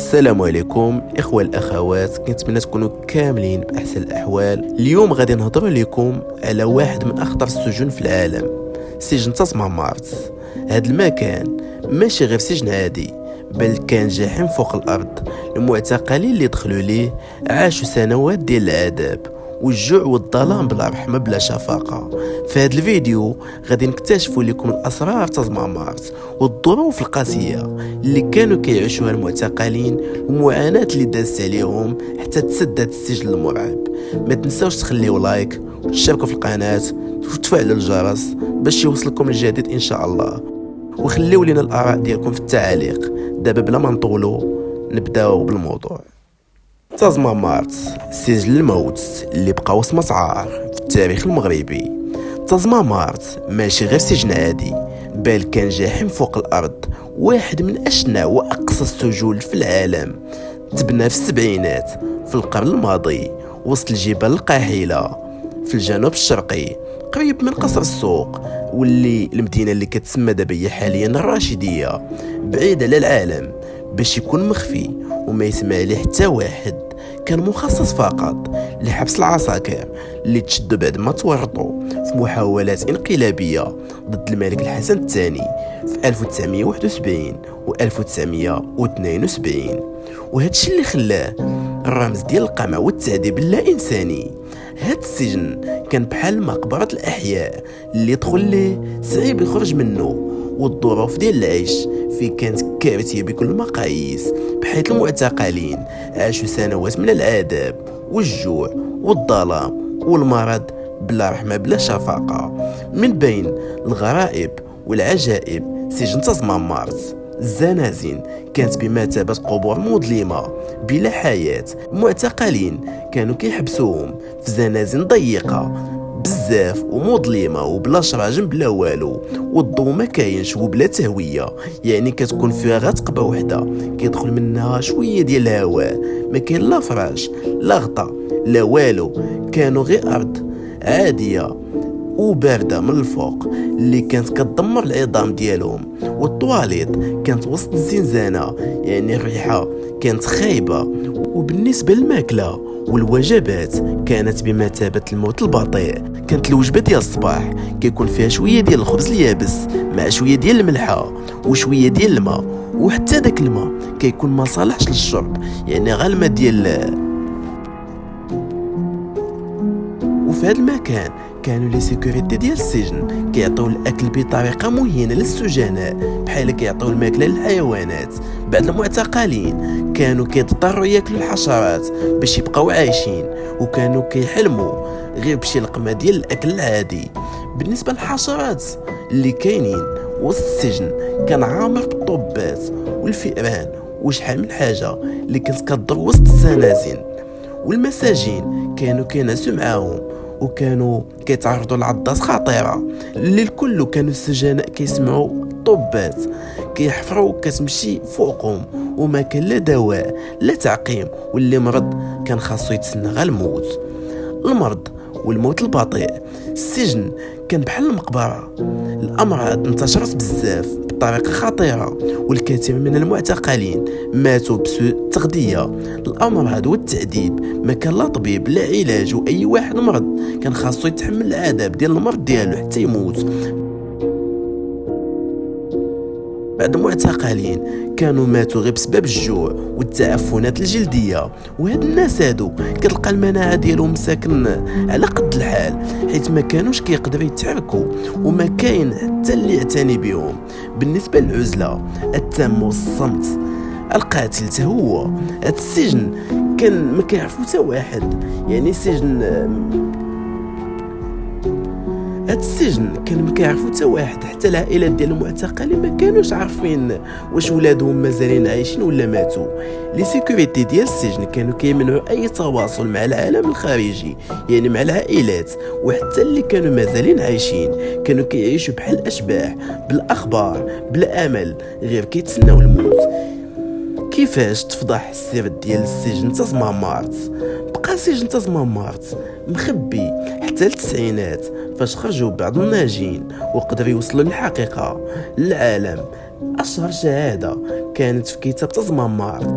السلام عليكم اخوة الاخوات، كنتمنى تكونوا كاملين باحسن الاحوال. اليوم غادي نهضر لكم على واحد من اخطر السجون في العالم، سجن تازمامارت. هذا المكان ماشي غير سجن عادي، بل كان جحيم فوق الارض. المعتقلين اللي دخلوا ليه عاشوا سنوات ديال العذاب والجوع والظلام بلا رحمة بلا شفقة. في هذا الفيديو غادي نكتشفوا لكم الأسرار تازمامارت والظروف القاسية اللي كانوا كيعيشوها المعتقلين والمعاناة اللي دازت عليهم حتى تسد هذا السجن المرعب. ما تنساوش تخليو لايك وتشتركوا في القناة وتفعلوا الجرس باش يوصلكم الجديد إن شاء الله، وخليو لنا الآراء ديالكم في التعاليق. دابا بلا ما نطولوا نبداو بالموضوع. تازمامارت سجن الموت اللي بقى وصمة عار في التاريخ المغربي. تازمامارت ماشي غير سجن عادي، بل كان جحيم فوق الأرض، واحد من أشنع وأقصى السجون في العالم. تبنى في السبعينات في القرن الماضي وسط الجبال القاحلة في الجنوب الشرقي قريب من قصر السوق، واللي المدينة اللي كتسمى دابا هي حاليا الراشدية، بعيد على العالم باش يكون مخفي وما يسمع ليه حتى واحد. كان مخصص فقط لحبس العساكر اللي تشدوا بعد ما تورطوا في محاولات انقلابية ضد الملك الحسن الثاني في 1971 و 1972، وهادشي اللي خلاه الرمز ديال القمع والتعذيب اللا إنساني. هاد السجن كان بحال مقبرة الأحياء اللي يدخل ليه صعيب يخرج منه، والظروف ديال العيش فيه كانت كارثية بكل المقاييس، بحيث المعتقلين عاشوا سنوات من العذاب والجوع والظلام والمرض بلا رحمة بلا شفقة. من بين الغرائب والعجائب سجن تازمامارت الزنازين كانت بمثابة قبور مظلمة بلا حياة. المعتقلين كانوا كيحبسوهم في زنازين ضيقة بزاف ومظلمة وبلا شراجم بلا والو، والضو ما كاينش وبلا تهوية، يعني كتكون فيها غير تقبة وحدة كيدخل منها شوية ديال الهواء. ما كاين لا فراش لا غطا لا والو، كانوا غير أرض عادية وباردة من الفوق اللي كانت كتدمر العظام ديالهم. والطواليت كانت وسط الزنزانة، يعني الريحة كانت خايبة. وبالنسبة للماكلة والوجبات كانت بمثابة الموت البطيء. كانت الوجبة ديال الصباح كيكون فيها شوية ديال الخبز اليابس مع شوية ديال الملحة وشوية ديال الماء، وحتى داك الماء كيكون ما صالحش للشرب، يعني غير الماء ديال. وفي هذا المكان كانوا لي سيكوريتي ديال السجن كيعطيو الاكل بطريقه مهينه للسجناء، بحال كيعطيو الماكله للحيوانات. بعض المعتقلين كانوا كيضطروا ياكلوا الحشرات باش يبقاو عايشين، وكانوا كيحلموا غير بشي لقمه ديال الاكل العادي. بالنسبه للحشرات اللي كاينين وسط السجن كان عامر بالطبات والفئران وشحال من حاجه اللي كانت كتضر وسط الزنازين. والمساجين كانوا كينعسوا معاهم وكانوا كيتعرضوا لعضات خطيره. الليل كله كانوا السجناء كيسمعوا الطبات كيحفروا كتمشي فوقهم، وما كان لا دواء لا تعقيم، واللي مرض كان خاصو يتسنى غير الموت. المرض والموت البطيء. السجن كان بحال المقبره، الامراض انتشرت بزاف بطريقه خطيره، والكثير من المعتقلين ماتوا بسوء التغذيه. الامراض والتعذيب ما كان لا طبيب لا علاج، واي واحد مرض كان خاصو يتحمل العذاب ديال المرض ديالو حتى يموت. بعض المعتقلين كانوا ماتوا غير بسبب الجوع والتعفنات الجلديه، وهاد الناس هادو كتلقى المناعه ديالهم ساكن على قد الحال، حيث ما كانوش كيقدروا يتحركوا وما كاين حتى اللي يعتني بهم. بالنسبه للعزله التامه والصمت القاتل حتى هو، هاد السجن كان ما كيعرفو حتى واحد، يعني هاد السجن كان ما كيعرفو حتى واحد، حتى العائلات ديال المعتقلين ما كانوش عارفين واش ولادهم مازالين عايشين ولا ماتوا. لي سيكوريتي ديال السجن كانوا كيمنعوا اي تواصل مع العالم الخارجي، يعني مع العائلات، وحتى اللي كانوا مازالين عايشين كانوا كيعيشوا بحال الاشباح بالاخبار بلا امل، غير كيتسناو الموت. كيفاش تفضح السر ديال السجن تازمامارت؟ بقى سجن تازمامارت مخبي حتى للتسعينات، فاش خرجوا بعض الناجين وقدروا يوصلوا للحقيقة للعالم. أشهر شهادة كانت في كتاب تازمامارت